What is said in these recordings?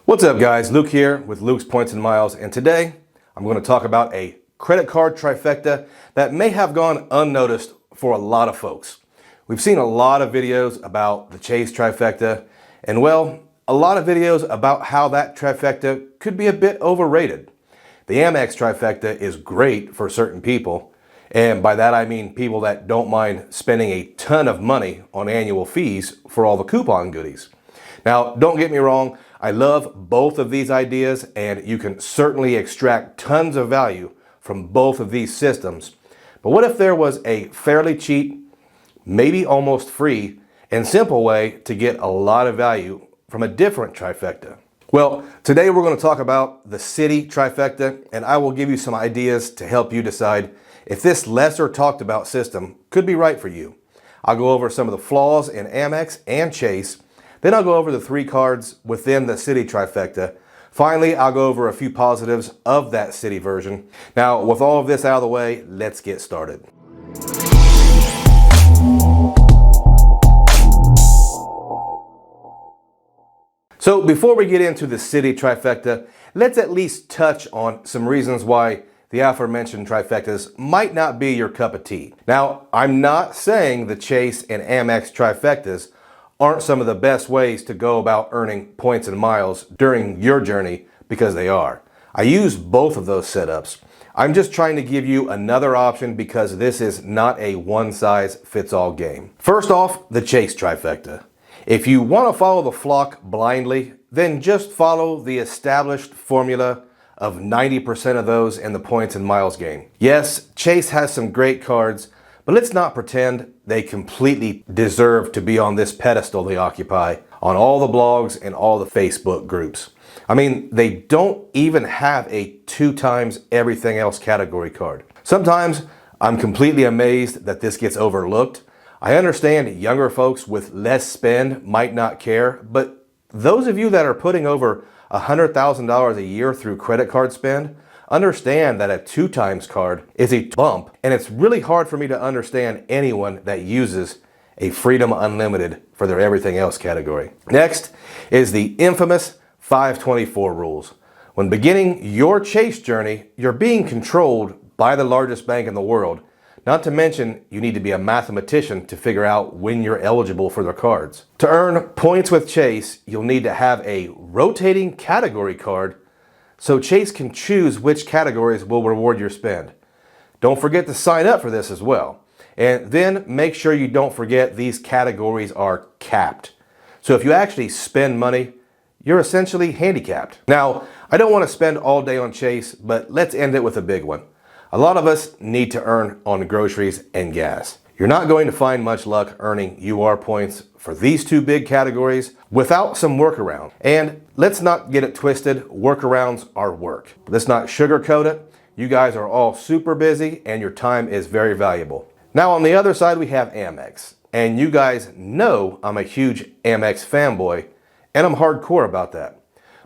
What's up guys, Luke here with Luke's Points and Miles, and today I'm going to talk about a credit card trifecta that may have gone unnoticed for a lot of folks. We've seen a lot of videos about the Chase trifecta and well, a lot of videos about how that trifecta could be a bit overrated. The Amex trifecta is great for certain people, and by that I mean people that don't mind spending a ton of money on annual fees for all the coupon goodies. Now, don't get me wrong, I love both of these ideas and you can certainly extract tons of value from both of these systems. But what if there was a fairly cheap, maybe almost free, and simple way to get a lot of value from a different trifecta? Well, today we're going to talk about the Citi Trifecta, and I will give you some ideas to help you decide if this lesser talked about system could be right for you. I'll go over some of the flaws in Amex and Chase. Then I'll go over the three cards within the Citi Trifecta. Finally, I'll go over a few positives of that Citi version. Now, with all of this out of the way, let's get started. So before we get into the Citi Trifecta, let's at least touch on some reasons why the aforementioned trifectas might not be your cup of tea. Now, I'm not saying the Chase and Amex trifectas aren't some of the best ways to go about earning points and miles during your journey, because they are. I use both of those setups. I'm just trying to give you another option because this is not a one-size-fits-all game. First off, the Chase trifecta. If you want to follow the flock blindly, then just follow the established formula of 90% of those in the points and miles game. Yes, Chase has some great cards, but let's not pretend they completely deserve to be on this pedestal they occupy on all the blogs and all the Facebook groups. I mean, they don't even have a 2 times everything else category card. Sometimes I'm completely amazed that this gets overlooked. I understand younger folks with less spend might not care, but those of you that are putting over $100,000 a year through credit card spend, understand that a 2 times card is a bump, and it's really hard for me to understand anyone that uses a Freedom Unlimited for their everything else category. Next is the infamous 524 rules. When beginning your Chase journey, you're being controlled by the largest bank in the world. Not to mention, you need to be a mathematician to figure out when you're eligible for their cards. To earn points with Chase, you'll need to have a rotating category card so Chase can choose which categories will reward your spend. Don't forget to sign up for this as well. And then make sure you don't forget these categories are capped. So if you actually spend money, you're essentially handicapped. Now, I don't want to spend all day on Chase, but let's end it with a big one. A lot of us need to earn on groceries and gas. You're not going to find much luck earning UR points for these two big categories without some workaround. And let's not get it twisted, workarounds are work. Let's not sugarcoat it. You guys are all super busy and your time is very valuable. Now on the other side we have Amex. And you guys know I'm a huge Amex fanboy and I'm hardcore about that.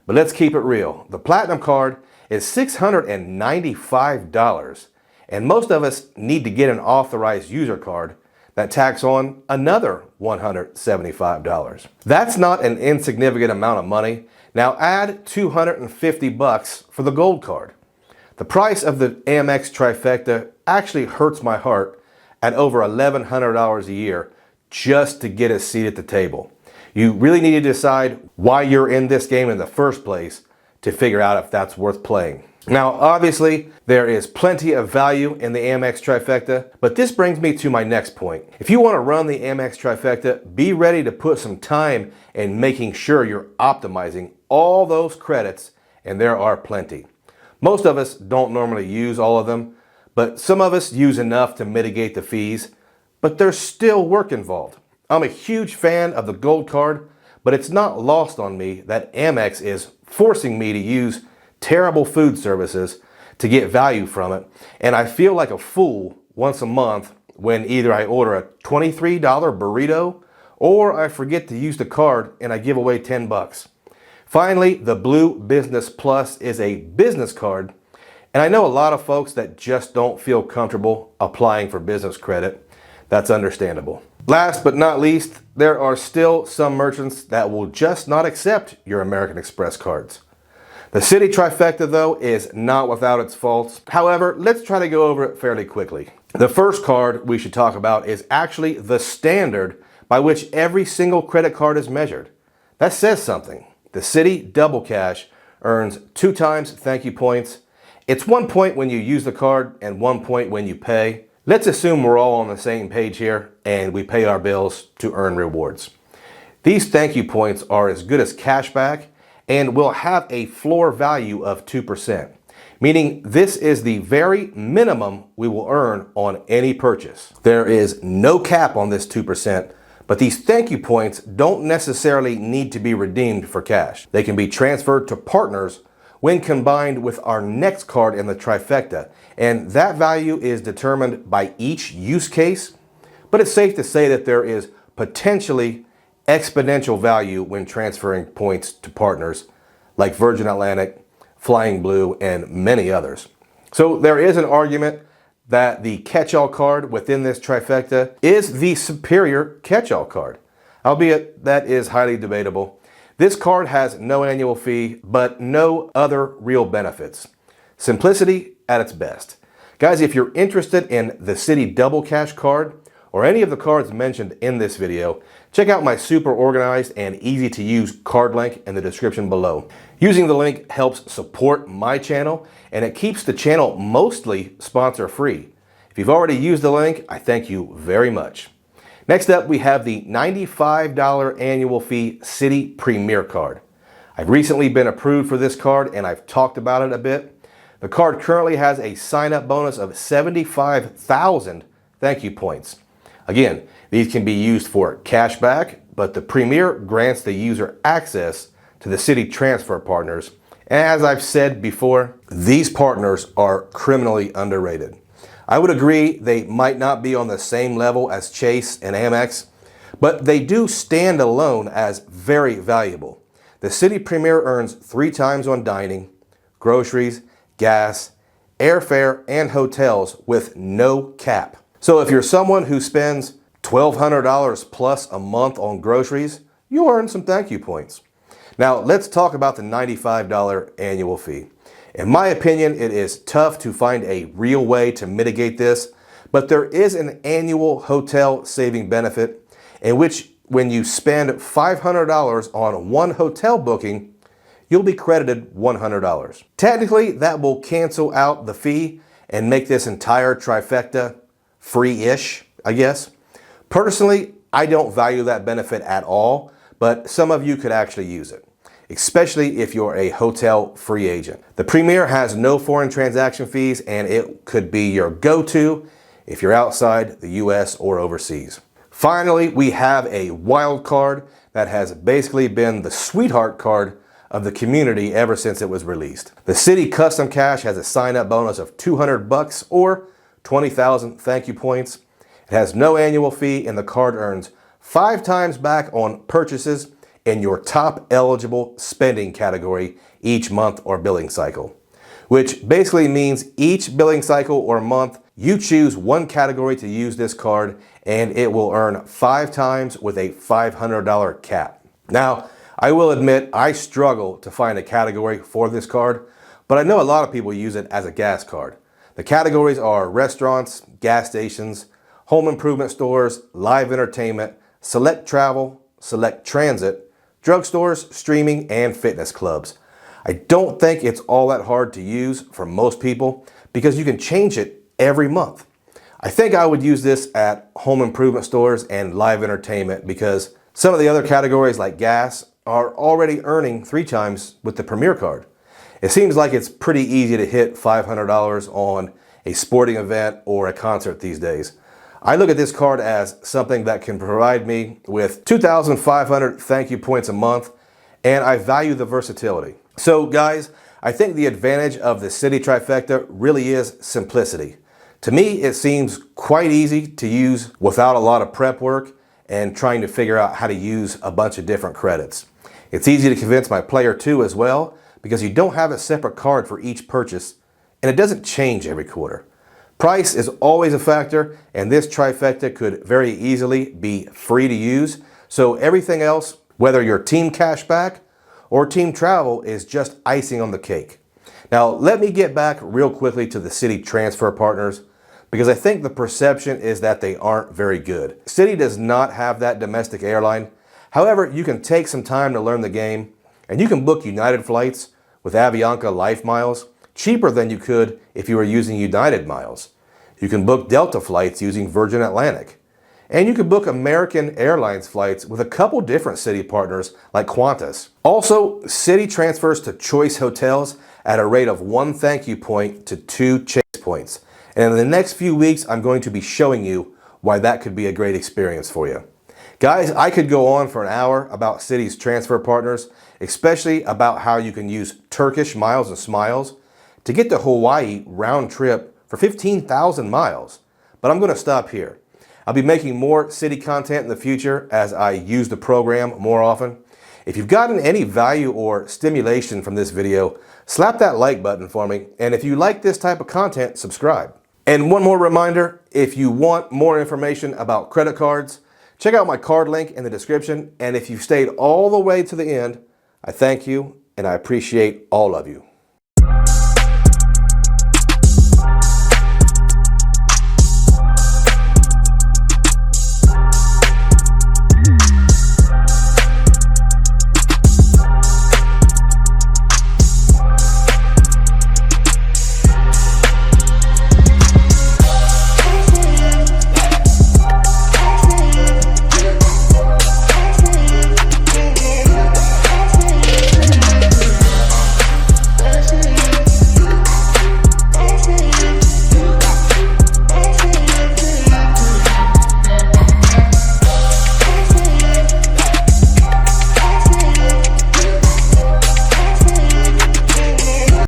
But let's keep it real. The Platinum card is $695, and most of us need to get an authorized user card that tacks on another $175. That's not an insignificant amount of money. Now add $250 for the gold card. The price of the Amex trifecta actually hurts my heart at over $1,100 a year just to get a seat at the table. You really need to decide why you're in this game in the first place to figure out if that's worth playing. Now, obviously, there is plenty of value in the Amex trifecta, but this brings me to my next point. If you want to run the Amex trifecta, be ready to put some time in making sure you're optimizing all those credits, and there are plenty. Most of us don't normally use all of them, but some of us use enough to mitigate the fees, but there's still work involved. I'm a huge fan of the gold card, but it's not lost on me that Amex is forcing me to use terrible food services to get value from it, and I feel like a fool once a month when either I order a $23 burrito or I forget to use the card and I give away 10 bucks. Finally, the Blue Business Plus is a business card, and I know a lot of folks that just don't feel comfortable applying for business credit. That's understandable. Last but not least, there are still some merchants that will just not accept your American Express cards. The Citi Trifecta, though, is not without its faults. However, let's try to go over it fairly quickly. The first card we should talk about is actually the standard by which every single credit card is measured. That says something. The Citi Double Cash earns 2 times thank you points. It's 1 point when you use the card and 1 point when you pay. Let's assume we're all on the same page here and we pay our bills to earn rewards. These thank you points are as good as cash back and will have a floor value of 2%, meaning this is the very minimum we will earn on any purchase. There is no cap on this 2%, but these thank you points don't necessarily need to be redeemed for cash. They can be transferred to partners when combined with our next card in the trifecta, and that value is determined by each use case, but it's safe to say that there is potentially exponential value when transferring points to partners like Virgin Atlantic, Flying Blue, and many others. So there is an argument that the catch-all card within this trifecta is the superior catch-all card, albeit that is highly debatable. This card has no annual fee, but no other real benefits. Simplicity at its best. Guys, if you're interested in the Citi Double Cash card or any of the cards mentioned in this video, check out my super organized and easy to use card link in the description below. Using the link helps support my channel and it keeps the channel mostly sponsor free. If you've already used the link, I thank you very much. Next up, we have the $95 annual fee Citi Premier card. I've recently been approved for this card and I've talked about it a bit. The card currently has a sign-up bonus of 75,000 thank you points. Again, these can be used for cash back, but the Premier grants the user access to the Citi transfer partners. And as I've said before, these partners are criminally underrated. I would agree they might not be on the same level as Chase and Amex, but they do stand alone as very valuable. The Citi Premier earns 3 times on dining, groceries, gas, airfare, and hotels with no cap. So if you're someone who spends $1,200 plus a month on groceries, you earn some thank you points. Now let's talk about the $95 annual fee. In my opinion, it is tough to find a real way to mitigate this, but there is an annual hotel saving benefit in which when you spend $500 on one hotel booking, you'll be credited $100. Technically, that will cancel out the fee and make this entire trifecta free-ish, I guess. Personally, I don't value that benefit at all, but some of you could actually use it, especially if you're a hotel free agent. The Premier has no foreign transaction fees and it could be your go-to if you're outside the US or overseas. Finally, we have a wild card that has basically been the sweetheart card of the community ever since it was released. The Citi Custom Cash has a sign-up bonus of $200 or 20,000 thank you points. It has no annual fee and the card earns 5 times back on purchases in your top eligible spending category each month or billing cycle, which basically means each billing cycle or month you choose one category to use this card and it will earn 5 times with a $500 cap. Now, I will admit I struggle to find a category for this card, but I know a lot of people use it as a gas card. The categories are restaurants, gas stations, home improvement stores, live entertainment, select travel, select transit, drugstores, streaming, and fitness clubs. I don't think it's all that hard to use for most people because you can change it every month. I think I would use this at home improvement stores and live entertainment because some of the other categories like gas are already earning 3 times with the Premier card. It seems like it's pretty easy to hit $500 on a sporting event or a concert these days. I look at this card as something that can provide me with 2,500 thank you points a month, and I value the versatility. So guys, I think the advantage of the Citi Trifecta really is simplicity. To me, it seems quite easy to use without a lot of prep work and trying to figure out how to use a bunch of different credits. It's easy to convince my player too as well because you don't have a separate card for each purchase and it doesn't change every quarter. Price is always a factor, and this trifecta could very easily be free to use. So everything else, whether you're team cashback or team travel, is just icing on the cake. Now, let me get back real quickly to the Citi transfer partners, because I think the perception is that they aren't very good. Citi does not have that domestic airline. However, you can take some time to learn the game, and you can book United flights with Avianca Life Miles cheaper than you could if you were using United Miles. You can book Delta flights using Virgin Atlantic. And you can book American Airlines flights with a couple different Citi partners like Qantas. Also, Citi transfers to Choice Hotels at a rate of 1 thank you point to 2 Chase points. And in the next few weeks, I'm going to be showing you why that could be a great experience for you. Guys, I could go on for an hour about Citi's transfer partners, especially about how you can use Turkish Miles and Smiles to get to Hawaii round trip for 15,000 miles. But I'm going to stop here. I'll be making more Citi content in the future as I use the program more often. If you've gotten any value or stimulation from this video, slap that like button for me. And if you like this type of content, subscribe. And one more reminder, if you want more information about credit cards, check out my card link in the description. And if you've stayed all the way to the end, I thank you and I appreciate all of you.